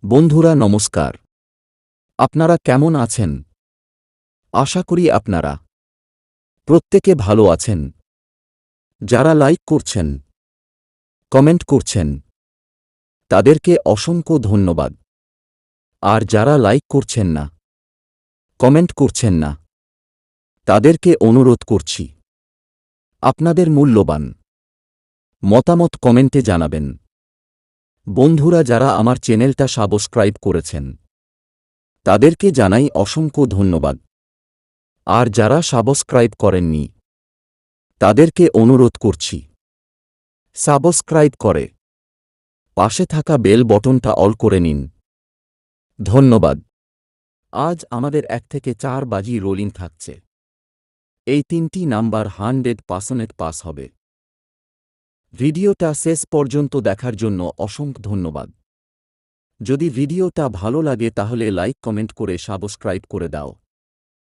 বন্ধুরা নমস্কার। আপনারা কেমন আছেন? আশা করি আপনারা প্রত্যেকে ভালো আছেন। যারা লাইক করছেন, কমেন্ট করছেন, তাদেরকে অসংখ্য ধন্যবাদ। আর যারা লাইক করছেন না, কমেন্ট করছেন না, তাদেরকে অনুরোধ করছি, আপনাদের মূল্যবান মতামত কমেন্টে জানাবেন। বন্ধুরা যারা আমার চ্যানেলটা সাবস্ক্রাইব করেছেন, তাদেরকে জানাই অসংখ্য ধন্যবাদ। আর যারা সাবস্ক্রাইব করেননি, তাদেরকে অনুরোধ করছি, সাবস্ক্রাইব করে পাশে থাকা বেল বটনটা অল করে নিন। ধন্যবাদ। আজ আমাদের 1 থেকে 4 বাজি রোলিং থাকছে। এই 3টি নাম্বার 100% পাস হবে। ভিডিওটা শেষ পর্যন্ত দেখার জন্য অসংখ্য ধন্যবাদ। যদি ভিডিওটা ভালো লাগে তাহলে লাইক কমেন্ট করে সাবস্ক্রাইব করে দাও।